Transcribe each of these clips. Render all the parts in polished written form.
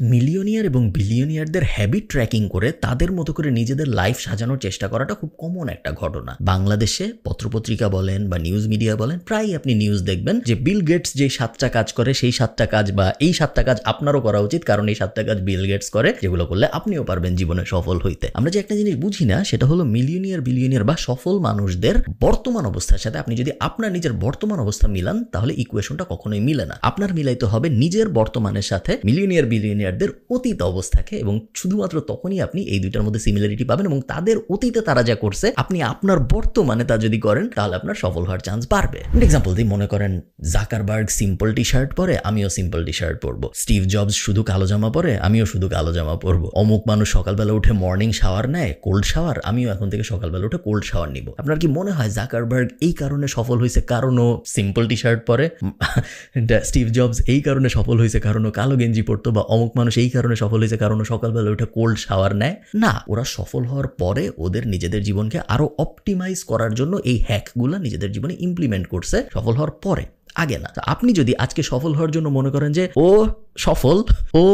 Millionaire এবং বিলিয়নিয়ারদের habit tracking করে তাদের মতো করে নিজেদের লাইফ সাজানোর চেষ্টা করাটা খুব কমন একটা ঘটনা। বাংলাদেশে পত্রপত্রিকা বলেন বা নিউজ মিডিয়া বলেন, প্রায় আপনি নিউজ দেখবেন যে বিল গেটস যে 7টা কাজ করে সেই 7টা কাজ বা এই 7টা কাজ আপনারও করা উচিত, কারণ এই 7টা কাজ বিল গেটস করে, যেগুলো করলে আপনিও পারবেন জীবনে সফল হইতে। আমরা যে একটা জিনিস বুঝি না সেটা হলো মিলিয়নিয়ার বিলিয়নিয়ার বা সফল মানুষদের বর্তমান অবস্থার সাথে আপনি যদি আপনার নিজের বর্তমান অবস্থা মিলান তাহলে ইকুয়েশনটা কখনোই মিলে না। আপনার মিলাইতে হবে নিজের বর্তমানের সাথে মিলিয়নিয়ার বিলিয়নিয়ারদের অতীত অবস্থাকে, এবং শুধুমাত্র তখনই আপনি এই দুইটার মধ্যে সিমিলারিটি পাবেন এবং তাদের অতীতে তারা যা করছে আপনি আপনার বর্তমানে তা যদি করেন তাহলে আপনার সফল হওয়ার চান্স বাড়বে। এক্সাম্পল দিই, মনে করেন জাকারবার্গ সিম্পল টি শার্ট পরে, আমিও সিম্পল টি শার্ট পরবো। স্টিভ জবস শুধু কালো জামা পরে, আমিও শুধু কালো জামা পরবো। অমুক মানুষ সকালবেলা উঠে মর্নিং শাওয়ার নেয়, কোল্ড শাওয়ার, আমিও এখন থেকে সকালবেলা উঠে কোল্ড শাওয়ার নিব। আপনার কি মনে হয় জাকারবার্গ এই কারণে সফল হয়েছে কারণ ও সিম্পল টি শার্ট পরে? স্টিভ জবস এই কারণে সফল হয়েছে কারণ ও কালো গেঞ্জি পরতো? বা অমুক মানুষ এই কারণে সফল হয়েছে কারণ ও সকালবেলা উঠে কোল্ড শাওয়ার নেয়? না, ওরা সফল হওয়ার পরে ওদের নিজেদের জীবনকে আরো অপটিমাইজ করার জন্য এই হ্যাকগুলো নিজেদের জীবনে ইমপ্লিমেন্ট করছে সফল হওয়ার পরে, আগে না। আপনি যদি আজকে সফল হওয়ার জন্য মনে করেন যে ও সফল, ও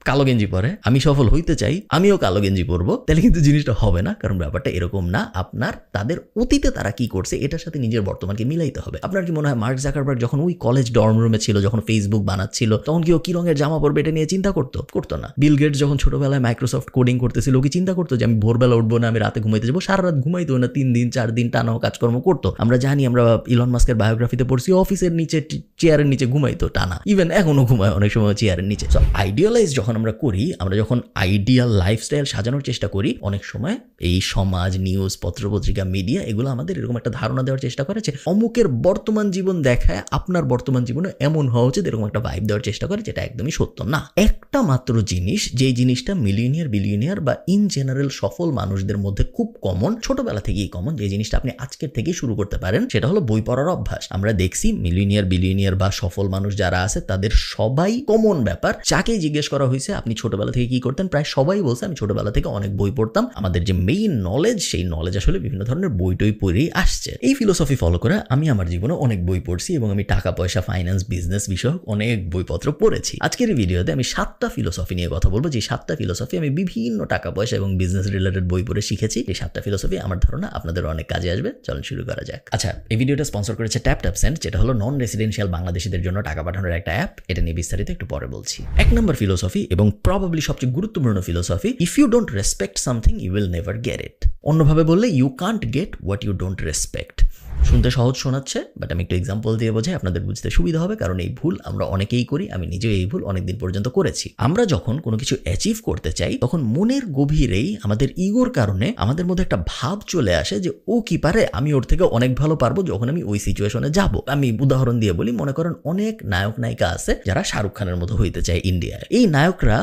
কালো গেঞ্জি পরে, আমি সফল হইতে চাই, আমিও কালো গেঞ্জি পরবো, তাহলে কিন্তু জিনিসটা হবে না। কারণ ব্যাপারটা এরকম না। আপনার তাদের অতীতে তারা কি করছে এটার সাথে নিজের বর্তমানকে মিলাইতে হবে। আপনার কি মনে হয় মার্ক জাকারবার্গ যখন ওই কলেজ ডর্ম রুমে ছিল, যখন ফেসবুক বানাচ্ছিল, তখন কি ও কি রঙের জামা পরবে এটা নিয়ে চিন্তা করতো না? বিল গেটস যখন ছোটবেলায় মাইক্রোসফট কোডিং করতেছিল ও কি চিন্তা করতো যে আমি ভোরবেলা উঠবো না, আমি রাতে ঘুমাইতে যাবো? সারা রাত ঘুমাইতো না, 3 দিন 4 দিন টানাও কাজকর্ম করতো। আমরা জানি, আমরা ইলন মাস্কের বায়োগ্রাফিতে পড়ছি অফিসের নিচে চেয়ারের নিচে ঘুমাইতো টানা, ইভেন এখনো ঘুমায় অনেক সময় চেয়ারের নিচে। সো আইডিয়ালাইজ যখন আমরা করি, আমরা যখন আইডিয়াল লাইফস্টাইল সাজানোর চেষ্টা করি, অনেক সময় এই সমাজ, নিউজ, পত্রপত্রিকা, মিডিয়া এগুলো আমাদের এরকম একটা ধারণা দেওয়ার চেষ্টা করে যে অমুকের বর্তমান জীবন দেখায় আপনার বর্তমান জীবনে এমন হওয়া উচিত, এরকম একটা ভাইব দেওয়ার চেষ্টা করে, যেটা একদমই সত্য না। একটা মাত্র জিনিস, যেই জিনিসটা মিলিয়নিয়ার বিলিয়নিয়ার বা ইন জেনারেল সফল মানুষদের মধ্যে খুব কমন, ছোটবেলা থেকেই কমন, যে জিনিসটা আপনি আজকের থেকেই শুরু করতে পারেন, সেটা হলো বই পড়ার অভ্যাস। আমরা দেখছি মিলিয়নিয়ার বিলিয়নিয়ার বা সফল মানুষ যারা আছে তাদের সবাই কমন ব্যাপার, যাকেই জিজ্ঞেস করা হয়েছে আপনি ছোটবেলা থেকে কি করতেন, প্রায় সবাই বলছে আমি ছোটবেলা থেকে অনেক বই পড়তাম। আমাদের যে মেইন নলেজ, সেই নলেজ আসলে বিভিন্ন ধরনের বই টই পড়েই আসছে। এই ফিলোসফি ফলো করে আমি আমার জীবনে অনেক বই পড়ছি এবং আমি টাকা পয়সা, ফাইন্যান্স, বিজনেস বিষয়ক অনেক বইপত্র পড়েছি। আজকের এই ভিডিওতে আমি 7টা ফিলোসফি নিয়ে কথা বলবো, যে 7টা ফিলোসফি আমি বিভিন্ন টাকা পয়সা এবং বিজনেস রিলেটেড বই পড়ে শিখেছি। এই 7টা ফিলোসফি আমার ধারণা আপনাদের অনেক কাজে আসবে। চলুন শুরু করা যাক। আচ্ছা, এই ভিডিওটা স্পন্সর করেছে TapTapSend, যেটা হলো নন রেসিডেন্সিয়াল বাংলাদেশিদের জন্য টাকা পাঠানোর একটা অ্যাপ। এটা নিয়ে বিস্তারিত একটু পরে বলছি। 1 নম্বর ফিলোসফি এবং প্রবাবলি সবচেয়ে গুরুত্বপূর্ণ philosophy, if you don't respect something you will never get it. অন্যভাবে বললে, you can't get what you don't respect. শুনতে সহজ শোনাচ্ছে, বাট আমি একটু এক্সাম্পল দিয়ে বোঝাই, আপনাদের বুঝতে সুবিধা হবে, কারণ এই ভুল আমরা অনেকেই করি। আমি নিজেও এই ভুল অনেকদিন পর্যন্ত করেছি। আমরা যখন কোনো কিছু অ্যাচিভ করতে চাই, তখন মনের গভীরেই আমাদের ইগোর কারণে আমাদের মধ্যে একটা ভাব চলে আসে যে ও কি পারে, আমি ওর থেকে অনেক ভালো পারবো যখন আমি ওই সিচুয়েশনে যাব। আমি উদাহরণ দিয়ে বলি, মনে করেন অনেক নায়ক নায়িকা আছে যারা শাহরুখ খানের মতো হইতে চায় ইন্ডিয়ায়। এই নায়করা,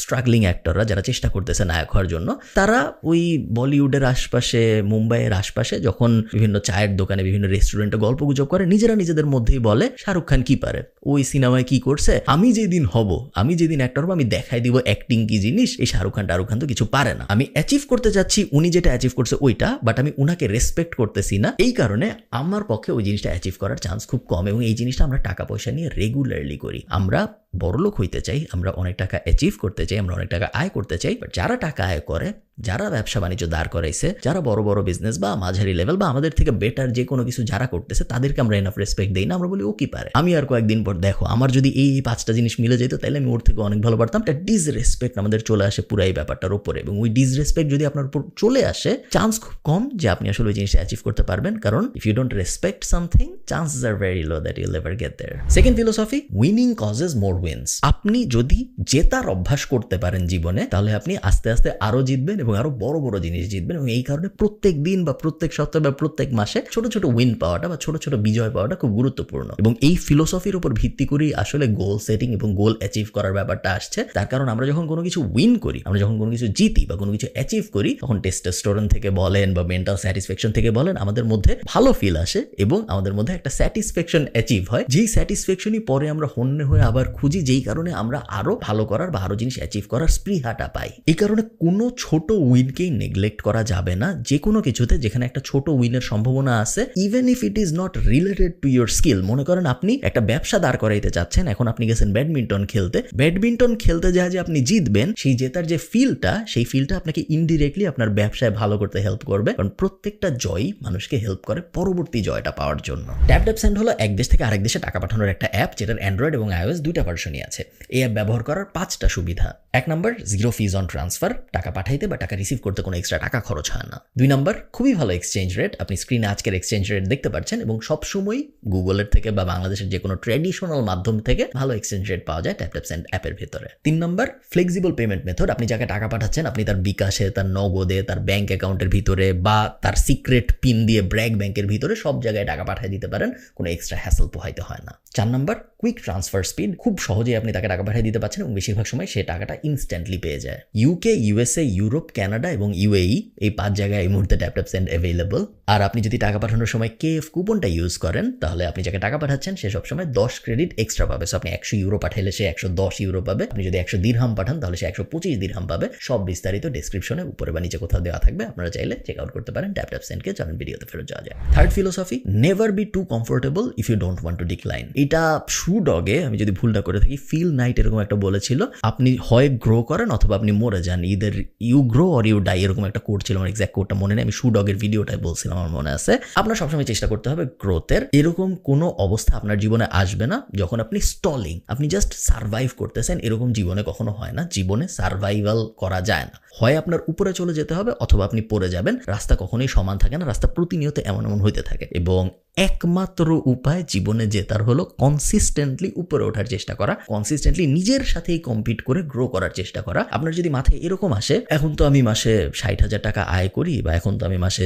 স্ট্রাগলিং অ্যাক্টররা যারা চেষ্টা করতেছে নায়ক হওয়ার জন্য, তারা ওই বলিউডের আশপাশে, মুম্বাইয়ের আশপাশে যখন বিভিন্ন চায়ের দোকানে, বিভিন্ন রেস্টুরেন্টে গল্প গুজব করে, নিজেরা নিজেদের মধ্যেই বলে শাহরুখ খান কি পারে, ওই সিনেমায় কি করছে, আমি যেদিন হব, আমি যেদিন অ্যাক্টর হবো, আমি দেখাই দিব অ্যাক্টিং কি জিনিস, এই শাহরুখ খান তো কিছু পারে না। আমি অ্যাচিভ করতে যাচ্ছি উনি যেটা অ্যাচিভ করছে ওইটা, বাট আমি উনাকে রেসপেক্ট করতেছি না। এই কারণে আমার পক্ষে ওই জিনিসটা অ্যাচিভ করার চান্স খুব কম, এবং এই জিনিসটা আমরা টাকা পয়সা নিয়ে রেগুলারলি করি। আমরা বড়লোক হইতে চাই, আমরা অনেক টাকা অ্যাচিভ করতে চাই, আমরা অনেক টাকা আয় করতে চাই, বাট যারা টাকা আয় করে, যারা ব্যবসা বাণিজ্য দাঁড় করাইছে, যারা বড় বড় বিজনেস বা মাঝারি লেভেল বা আমাদের থেকে বেটার যে কোনো কিছু যারা করতেছে, তাদেরকে আমরা এনাফ রেসপেক্ট দেই না। আমরা বলি ও কি পারে, আমি আর কয়েকদিন পর দেখো, আমার যদি এই 5টা জিনিস মিলে যেত তাহলে আমি ওর থেকে অনেক ভালো পারতাম। একটা ডিসরেসপেক্ট আমাদের চলে আসে পুরো এই ব্যাপারটার উপরে, এবং ওই ডিসরেসপেক্ট যদি আপনার উপর চলে আসে, চান্স খুব কম যে আপনি আসলে ওই জিনিসটা অ্যাচিভ করতে পারবেন, কারণ if you don't respect something, chances are very low that you'll never get there. Second philosophy, winning causes more wins. আপনি যদি জেতার অভ্যাস করতে পারেন জীবনে, তাহলে আপনি আস্তে আস্তে আরো জিতবেন এবং আরো বড় বড় জিনিস জিতবেন। এবং এই কারণে প্রত্যেক দিন বা প্রত্যেক সপ্তাহে বা প্রত্যেক মাসে ছোট ছোট উইন পাওয়াটা বা ছোট ছোট বিজয় পাওয়াটা খুব গুরুত্বপূর্ণ। এবং এই ফিলোসফির উপর ভিত্তি করেই আসলে গোল সেটিং এবং গোল অ্যাচিভ করার ব্যাপারটা আসছে। তার কারণ আমরা যখন কোনো কিছু উইন করি, আমরা যখন কোনো কিছু জিতি বা কোনো কিছু অ্যাচিভ করি, তখন টেস্টোস্টেরন থেকে বলেন বা মেন্টাল স্যাটিসফ্যাকশন থেকে বলেন, আমাদের মধ্যে ভালো ফিল আসে এবং আমাদের মধ্যে একটা স্যাটিসফ্যাকশন অ্যাচিভ হয়, যেই স্যাটিসফ্যাকশনই পরে আমরা হন্যে হয়ে আবার খুঁজি, যেই কারণে আমরা আরো ভালো করার বা আরো জিনিস অ্যাচিভ করার স্পৃহাটা পাই। এই কারণে কোনো ছোট উইনকেই নেগলেক্ট করা যাবে না যে কোনো কিছুতে যেখানে একটা ছোট উইনের সম্ভাবনা আছে, even if it is not related to your skill. মনে করেন আপনি একটা ব্যবসা দাঁড় করাইতে চাচ্ছেন, এখন আপনি গেছেন ব্যাডমিন্টন খেলতে যা যে আপনি জিতবেন, সেই জেতার যে ফিলটা, সেই ফিলটা আপনাকে ইনডিরেক্টলি আপনার ব্যবসায় ভালো করতে হেল্প করবে, কারণ প্রত্যেকটা জয়ই মানুষকে হেল্প করে পরবর্তী জয়টা পাওয়ার জন্য। ট্যাপ হলো এক দেশ থেকে আরেক দেশে টাকা পাঠানোর একটা অ্যাপ, যেটার অ্যান্ড্রয়েড এবং iOS দুইটা ভার্সনই আছে। এই অ্যাপ ব্যবহার করার 5টা সুবিধা। 1 নম্বর, 0 ফিজ অন ট্রান্সফার, টাকা পাঠাইতে বা টাকা রিসিভ করতে কোনো এক্সট্রা টাকা খরচ হয় না। 2 নম্বর, খুবই ভালো এক্সচেঞ্জ রেট, আপনি স্ক্রিনে আজকের এক্সচেঞ্জ রেট দেখতে পাচ্ছেন, এবং সবসময় গুগলের থেকে বা বাংলাদেশের যে কোনো ট্র্যাডিশনাল মাধ্যম থেকে ভালো এক্সচেঞ্জ রেট পাওয়া যায় ট্যাপ অ্যাপের ভিতরে। 3 নম্বর, ফ্লেক্সিবল পেমেন্ট মেথড, আপনি যাকে টাকা পাঠাচ্ছেন আপনি তার বিকাশে, তার নগদে, তার ব্যাংক অ্যাকাউন্টের ভিতরে বা তার সিক্রেট পিন দিয়ে ব্র্যাক ব্যাংকের ভিতরে সব জায়গায় টাকা পাঠিয়ে দিতে পারেন, কোনো এক্সট্রা হ্যাসেল পোহাইতে হয় না। 4 নম্বর, কুইক ট্রান্সফার স্পিড, খুব সহজেই আপনি তাকে টাকা পাঠিয়ে দিতে পারছেন এবং বেশিরভাগ সময় সে টাকাটা ইনস্ট্যান্টলি পেয়ে যায়। ইউকে, ইউএসএ, ইউরোপ, কানাডা এবং ইউএই, এই 5 জায়গায় এই মুহূর্তে ট্যাপ সেন্ড অ্যাভেলেবল। আর আপনি যদি টাকা পাঠানোর সময় কেএফ কুপনটা ইউজ করেন, তাহলে আপনি যাকে টাকা পাঠাচ্ছেন সে সবসময় 10 ক্রেডিট এক্সট্রা পাবে। সো আপনি 100 ইউরো পাঠাইলে সে 110 ইউরো পাবে, আপনি যদি 100 দিরহাম পাঠান তাহলে সে 125 দিরহাম পাবে। সব বিস্তারিত ডেসক্রিপশনে উপরে বা নিচে কোথাও দেওয়া থাকবে, আপনারা চাইলে চেক আউট করতে পারেন ট্যাপ সেন্ডকে। চলেন ভিডিওতে ফেরত যাওয়া যায়। 3rd philosophy, never be too comfortable if you don't want to decline. এটা শুডগে, আমি যদি ভুলটা করে থাকি, ফিল নাইট এরকম একটা বলেছিল, আপনি হয় গ্রো করেন অথবা আপনি মরে যান, either you grow or you die, এরকম একটা কোড ছিল, আমার এক্সাক্ট কোডটা মনে নেই, আমি শুডগের ভিডিওটাই বলছিলাম, আমার মনে আছে। আপনার সবসময় চেষ্টা করতে হবে গ্রোথের। এরকম কোনো অবস্থা আপনার জীবনে আসবে না যখন আপনি স্টলিং, আপনি জাস্ট সার্ভাইভ করতেছেন, এরকম জীবনে কখনো হয় না। জীবনে সার্ভাইভাল করা যায় না, হয় আপনার উপরে চলে যেতে হবে অথবা আপনি পড়ে যাবেন। রাস্তা কখনোই সমান থাকে না, রাস্তা প্রতিনিয়ত এমন হইতে থাকে, এবং একমাত্র উপায় জীবনে জেতার হলো কনসিস্টেন্টলি উপরে ওঠার চেষ্টা করা, কনসিস্টেন্টলি নিজের সাথেই কম্পিট করে গ্রো করার চেষ্টা করা। আপনার যদি মাথায় এরকম আসে, এখন তো আমি মাসে 60,000 টাকা আয় করি, বা এখন তো আমি মাসে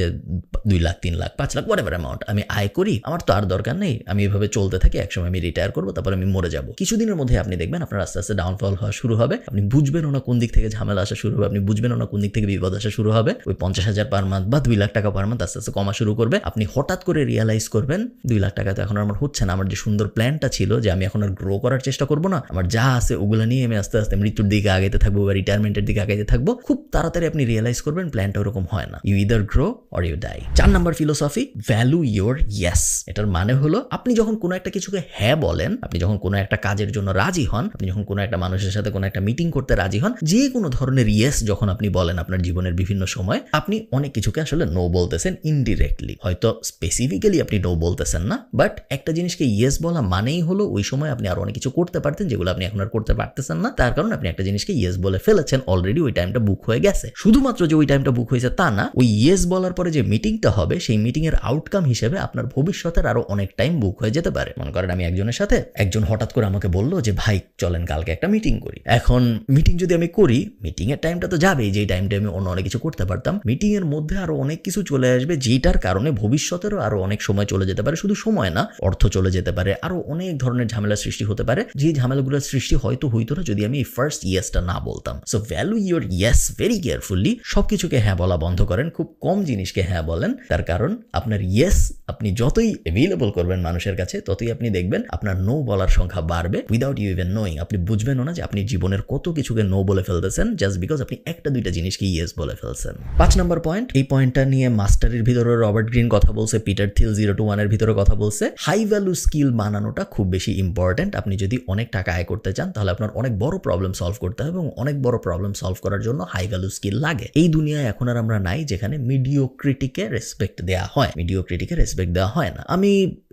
2 লাখ 3 লাখ 5 লাখ হোয়াটএভার অ্যামাউন্ট আমি আয় করি, আমার তো আর দরকার নেই, আমি এভাবে চলতে থাকি, একসময় আমি রিটায়ার করবো, তারপর আমি মরে যাবো। কিছুদিনের মধ্যে আপনি দেখবেন আপনার আস্তে আস্তে ডাউনফল হওয়া শুরু হবে, আপনি বুঝবেনও না কোন দিক থেকে ঝামেলা আসা শুরু হবে, আপনি বুঝবেনও না কোন দিক থেকে বিপদ আসা শুরু হবে। ওই 50,000 পার মান্থ বা 2 লাখ টাকা পার মান্থ আস্তে আস্তে কমা শুরু করবে। আপনি হঠাৎ করে রিয়ালাইজ করবেন 2 লাখ টাকা তো এখন আমার হচ্ছে না, আমার যে সুন্দর প্ল্যানটা ছিল যে আমি এখন আর গ্রো করার চেষ্টা করবো না, আমার যা আছে ওগুলো নিয়ে আমি আস্তে আস্তে মৃত্যুর দিকে আগাইতে থাকবো বা রিটায়ারমেন্টের দিকে আগাইতে থাকবো। খুব তাড়াতাড়ি আপনি রিয়েলাইজ করবেন প্ল্যানটা ওরকম হয় না। You either grow or you die. 4 নম্বর ফিলোসফি, ভ্যালু ইয়োর ইয়েস। এটার মানে হলো আপনি যখন কোনো একটা কিছুকে হ্যাঁ বলেন, আপনি যখন কোনো একটা কাজের জন্য রাজি হন, আপনি যখন কোনো একটা মানুষের সাথে কোনো একটা মিটিং করতে রাজি হন, যে কোনো ধরনের ইয়েস যখন আপনি বলেন আপনার জীবনের বিভিন্ন সময়, আপনি অনেক কিছুকে আসলে নো বলতেছেন ইনডিরেক্টলি। হয়তো স্পেসিফিক্যালি আপনি নো বলতেছেন না, বাট একটা জিনিসকে ইয়েস বলা মানেই হলো ওই সময় আপনি আরো অনেক কিছু করতে পারতেন যেগুলো আপনি এখন আর করতে পারতেছেন না, তার কারণ আপনি একটা জিনিসকে ইয়েস বলে ফেলেছেন, অলরেডি ওই টাইমটা বুক হয়ে গেছে। শুধুমাত্র যে ওই টাইমটা বুক হয়েছে তা না, ওই ইয়েস বলার পরে যে মিটিংটা হবে সেই মিটিং এর আউটকাম হিসেবে আপনার ভবিষ্যতের আরো অনেক টাইম বুক হয়ে যেতে পারে। মনে করেন আমি একজনের সাথে, একজন হঠাৎ করে আমাকে বললো যে ভাই চলেন কালকে একটা মিটিং করি। এখন মিটিং যদি আমি করি, মিটিং এর টাইমটা তো যাবেই, যেই টাইমটা আমি অন্য অনেক কিছু করতে পারতাম, মিটিং এর মধ্যে আরো অনেক কিছু চলে আসবে যেটার কারণে ভবিষ্যতেরও আরো অনেক সময় চলে যেতে পারে। শুধু সময় না, অর্থ চলে যেতে পারে, আরো অনেক ধরনের ঝামেলার সৃষ্টি হতে পারে, যে ঝামেলাগুলোর সৃষ্টি হয়তো হইতো না যদি আমি ফার্স্ট ইয়েসটা না বলতাম। So value your yes very carefully. সবকিছুকে হ্যাঁ বলা বন্ধ করেন, খুব কম জিনিসকে হ্যাঁ বলেন, তার কারণ আপনার ইয়েস আপনি যতই অ্যাভেলেবল করবেন মানুষের কাছে, ততই আপনি দেখবেন আপনার নো বলার সংখ্যা বাড়বে উইদাউট ইউ ইভেন নোয়িং। আপনি বুঝবেনও না যে আপনি জীবনের কত কিছুকে নো বলে ফেলতেছেন জাস্ট বিকজ আপনি একটা দুইটা জিনিসকে ইয়েস বলে ফেলছেন। 5 নম্বর পয়েন্ট, এই পয়েন্টটা নিয়ে মাস্টারের ভিতরে রবার্ট গ্রিন কথা বলছে, পিটার থিল 0 to 1 এর ভিতরে কথা বলছে। হাই ভ্যালু স্কিল বানানোটা খুব বেশি ইম্পর্টেন্ট। আপনি যদি অনেক টাকা আয় করতে চান তাহলে আপনার অনেক বড় প্রবলেম সলভ করতে হবে, এবং অনেক বড় প্রবলেম সলভ করার জন্য হাই ভ্যালু স্কিল লাগে। এই দুনিয়ায় এখন আর আমরা নাই যেখানে মিডিওক্রিটিকে রেসপেক্ট দেওয়া হয়, মিডিওক্রিটিকে রেসপেক্ট দেওয়া হয় না। আমি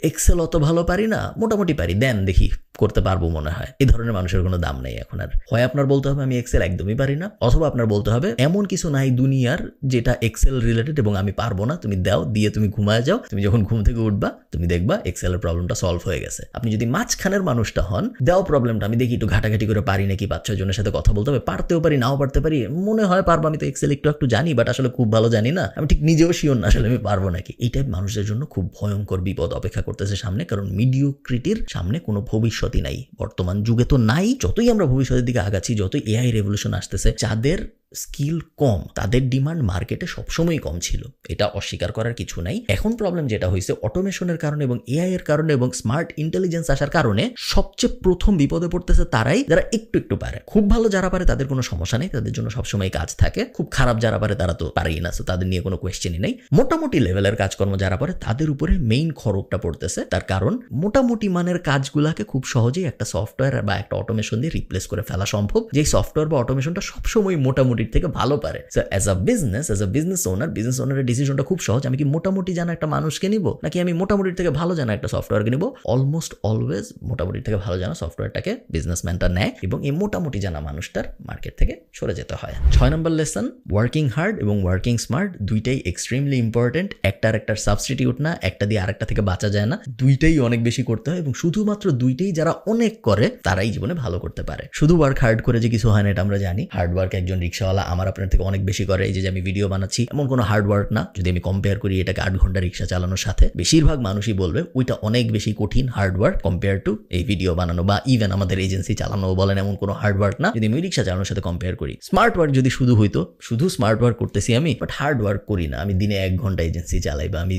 এক্সেল অত ভালো পারি না, মোটামুটি পারি, দেন দেখি করতে পারবো মনে হয়, এই ধরনের মানুষের কোনো দাম নেই এখন আর। হয় আপনার বলতে হবে আমি এক্সেল একদমই পারি না, অথবা আপনার বলতে হবে এমন কিছু নাই দুনিয়ার যেটা এক্সেল রিলেটেড এবং আমি পারবো না, তুমি দাও, দিয়ে তুমি ঘুমায় যাও, তুমি যখন ঘুম থেকে উঠবা তুমি দেখবা এক্সেলের প্রবলেমটা সলভ হয়ে গেছে। আপনি যদি মাঝখানের মানুষটা হন, দাও প্রবলেমটা, আমি দেখি একটু ঘাটাঘাটি করে পারি নাকি, 5-6 জনের সাথে কথা বলতে হবে, পারতেও পারি নাও পারতে পারি, মনে হয় পারবো, আমি তো এক্সেল একটু জানি বাট আসলে খুব ভালো জানি না, আমি ঠিক নিজেও শিওর না আসলে আমি পারবো নাকি। এই টাইপ মানুষদের জন্য খুব ভয়ঙ্কর বিপদ অপেক্ষা করতেছে সামনে, কারণ মিডিওক্রিটির সামনে কোনো ভবিষ্যৎই নাই। বর্তমান যুগে তো নাই, যতই আমরা ভবিষ্যতের দিকে আগাচ্ছি, যতই এআই রেভলিউশন আসতেছে, যাদের স্কিল কম, তাদের ডিমান্ড মার্কেটে সবসময় কম ছিল, এটা অস্বীকার করার কিছু নাই। এখন প্রবলেম যেটা হয়েছে অটোমেশনের কারণে এবং এআই এর কারণে এবং স্মার্ট ইন্টেলিজেন্স আসার কারণে সবচেয়ে প্রথম বিপদে পড়তেছে তারাই যারা একটু পারে। খুব ভালো যারা পারে তাদের কোনো সমস্যা নেই, তাদের জন্য সবসময় কাজ থাকে। খুব খারাপ যারা পারে তারা তো পারেই না, তাদের নিয়ে কোনো কোয়েশ্চেনই নেই। মোটামুটি লেভেলের কাজকর্ম যারা পারে তাদের উপরে মেইন খরচটা পড়তেছে, তার কারণ মোটামুটি মানের কাজগুলাকে খুব সহজেই একটা সফটওয়্যার বা একটা অটোমেশন দিয়ে রিপ্লেস করে ফেলা সম্ভব, যে সফটওয়্যার বা অটোমেশনটা সবসময় মোটামুটির থেকে ভালো পারে। সো অ্যাজ আ বিজনেস ওনারের ডিসিশনটা খুব সহজ। আমি কি মোটামুটি জানা একটা মানুষকে নিব, নাকি আমি মোটামুটির থেকে ভালো জানা একটা সফটওয়্যারকে নিব? অলমোস্ট অলওয়েজ মোটামুটির থেকে ভালো জানা সফটওয়্যারটাকে বিজনেসম্যানটা নেয় এবং এই মোটামুটি জানা মানুষটার মার্কেট থেকে সরে যেতে হয়। 6 নম্বর লেসন, ওয়ার্কিং হার্ড এবং ওয়ার্কিং স্মার্ট দুইটাই এক্সট্রিমলি ইম্পর্টেন্ট। একটার সাবস্টিটিউট না, একটা দিয়ে আরেকটা থেকে বাঁচা যায় না, দুইটাই অনেক বেশি করতে হয় এবং শুধুমাত্র দুইটাই যারা অনেক করে তারাই জীবনে ভালো করতে পারে। শুধু ওয়ার্ক হার্ড করে যে কিছু হয় না, এটা আমরা জানি। হার্ড ওয়ার্ক একজন রিক্সাওয়ালা আমার আপনার থেকে অনেক বেশি করে। এই যে আমি ভিডিও বানাচ্ছি, এমন কোনো হার্ড ওয়ার্ক না। যদি আমি কম্পেয়ার করি এটাকে 8 ঘন্টা রিক্সা চালানোর সাথে, বেশিরভাগ মানুষই বলবে ওইটা অনেক বেশি কঠিন হার্ড ওয়ার্ক কম্পেয়ার টু এই ভিডিও বানানো বা ইভেন আমাদের এজেন্সি চালানো বলেন, এমন কোনো হার্ড ওয়ার্ক না যদি আমি রিক্সা চালানোর সাথে কম্পেয়ার করি। স্মার্ট ওয়ার্ক যদি শুধু হইতো, শুধু স্মার্ট ওয়ার্ক করতেছি আমি, বাট হার্ড ওয়ার্ক করি না। আমি দিনে 1 ঘন্টা এজেন্সি চালাই বা আমি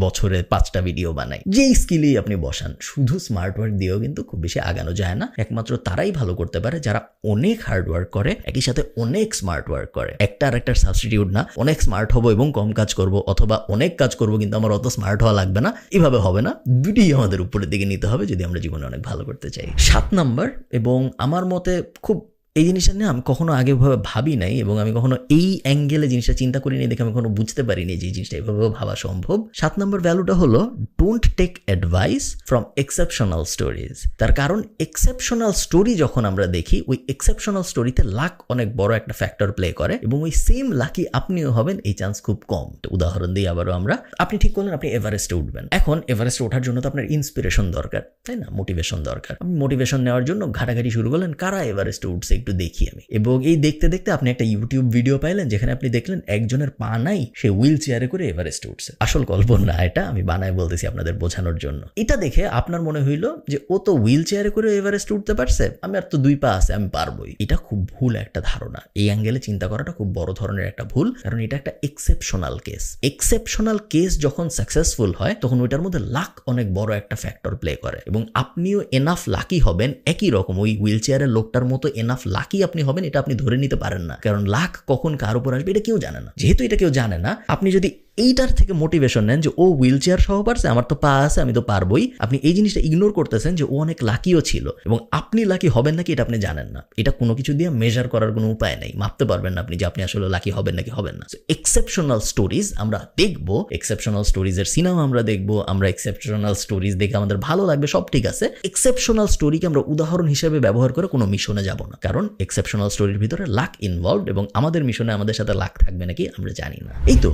বছরে 5টা ভিডিও বানাই। যেই স্কিলেই আপনি বসান, শুধু স্মার্ট ওয়ার্ক দিয়েও কিন্তু খুব বেশি আগানো যায় না। একমাত্র তারাই ভালো করতে পারে যারা অনেক হার্ড ওয়ার্ক করে, একই সাথে অনেক স্মার্ট ওয়ার্ক করে। একটা আর একটা সাবস্টিটিউট না। অনেক স্মার্ট হবো এবং কম কাজ করব, অথবা অনেক কাজ করব কিন্তু আমার অত স্মার্ট হওয়া লাগবে না, এভাবে হবে না। দুটোই আমাদের উপরের দিকে নিতে হবে যদি আমরা জীবনে অনেক ভালো করতে চাই। 7 নাম্বার, এবং আমার মতে খুব এই জিনিসটা নিয়ে আমি কখনো আগে ভাবি নাই এবং আমি কখনো এই অ্যাঙ্গেলে জিনিসটা চিন্তা করিনি দেখে আমি কখনো বুঝতে পারিনি যে এই জিনিসটা এভাবে ভাবা সম্ভব। 7 নম্বর ভ্যালুটা হলো don't take advice from exceptional stories. তার কারণ এক্সেপশনাল স্টোরি যখন আমরা দেখি, ওই এক্সেপশনাল স্টোরিতে লাক অনেক বড় একটা ফ্যাক্টর প্লে করে এবং ওই সেম লাকি আপনিও হবেন এই চান্স খুব কম। উদাহরণ দিই আবারও আমরা, আপনি ঠিক করলেন আপনি এভারেস্টে উঠবেন। এখন এভারেস্টে ওঠার জন্য তো আপনার ইন্সপিরেশন দরকার, তাই না? মোটিভেশন দরকার। আপনি মোটিভেশন নেওয়ার জন্য ঘাটাঘাটি শুরু করলেন, কারা এভারেস্টে উঠছে একটু দেখি আমি। এবং এই দেখতে দেখতে আপনি একটা ইউটিউব ভিডিও পাইলেন যেখানে আপনি দেখলেন একজনের পা নাই, সে হুইল চেয়ারে করে এভারেস্টে উঠছে। আসল গল্প না এটা, আমি বানায় বলতেছি আপনাদের বোঝানোর জন্য। এটা দেখে আপনার মনে হইলো যে ও তো হুইল চেয়ারে করে এভারেস্টে উঠতে পারছে, আমি আর তো 2 পা আছে, আমি পারবোই। এটা খুব ভুল একটা ধারণা। এই অ্যাঙ্গেলে চিন্তা করাটা খুব বড় ধরনের একটা ভুল, কারণ এটা একটা এক্সেপশনাল কেস। এক্সেপশনাল কেস যখন সাকসেসফুল হয় তখন ওইটার মধ্যে লাক অনেক বড় একটা ফ্যাক্টর প্লে করে এবং আপনিও এনাফ লাকি হবেন, একই রকম ওই হুইল চেয়ারের লোকটার মতো এনাফ লাকি আপনি হবেন, এটা আপনি ধরে নিতে পারেন না। কারণ লাক কখন কার উপর আসবে এটা কেউ জানে না। যেহেতু এটা কেউ জানে না, আপনি যদি এইটার থেকে মোটিভেশন নেন যে ও হুইল চেয়ার সহ পারছে, আমার তো পা আছে, আমি তো পারবোই, আপনি এই জিনিসটা ইগনোর করতেছেন যে ও অনেক লাকিও ছিল এবং আপনি লাকি হবেন নাকি এটা আপনি জানেন না। এটা কোনো কিছু দিয়ে মেজার করার কোনো উপায় নেই, মাপতে পারবেন না আপনি যে আপনি আসলে লাকি হবেন নাকি হবেন না। এক্সেপশনাল স্টোরিজ আমরা দেখবো, এক্সেপশনাল স্টোরিজের সিনেমা আমরা দেখবো, আমরা এক্সেপশনাল স্টোরিজ দেখে আমাদের ভালো লাগবে, সব ঠিক আছে। এক্সেপশনাল স্টোরিকে আমরা উদাহরণ হিসেবে ব্যবহার করে কোনো মিশনে যাব না, কারণ এক্সেপশনাল স্টোরির ভিতরে লাক ইনভলভড এবং আমাদের মিশনে আমাদের সাথে লাক থাকবে নাকি আমরা জানি না। এই তো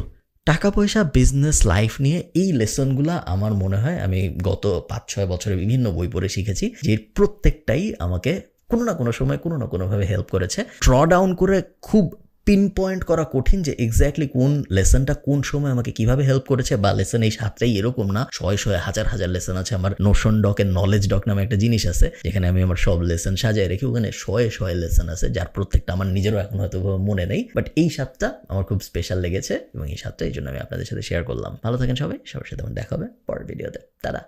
টাকা পয়সা, বিজনেস, লাইফ নিয়ে এই লেসনগুলো আমার মনে হয় আমি গত 5-6 বছরে বিভিন্ন বই পড়ে শিখেছি, যে প্রত্যেকটাই আমাকে কোনো না কোনো সময় কোনো না কোনোভাবে হেল্প করেছে। ড্র ডাউন করে খুব পিন পয়েন্ট করা কঠিন যে এক্স্যাক্টলি কোন লেসনটা কোন সময় আমাকে কিভাবে হেল্প করেছে, বা লেসন এই 7টাই এরকম না, 100 হাজার লেসন আছে। আমার নোশন ডকের নলেজ ডক নামে একটা জিনিস আছে যেখানে আমি আমার সব লেসন সাজায় রেখে, ওখানে 100 লেসন আছে যার প্রত্যেকটা আমার নিজেরও এখন হয়তো মনে নেই, বাট এই 7টা আমার খুব স্পেশাল লেগেছে এবং এই 7টা এই জন্য আমি আপনাদের সাথে শেয়ার করলাম। ভালো থাকেন সবাই, সবার সাথে আমার দেখা হবে পরের ভিডিওতে। টাটা।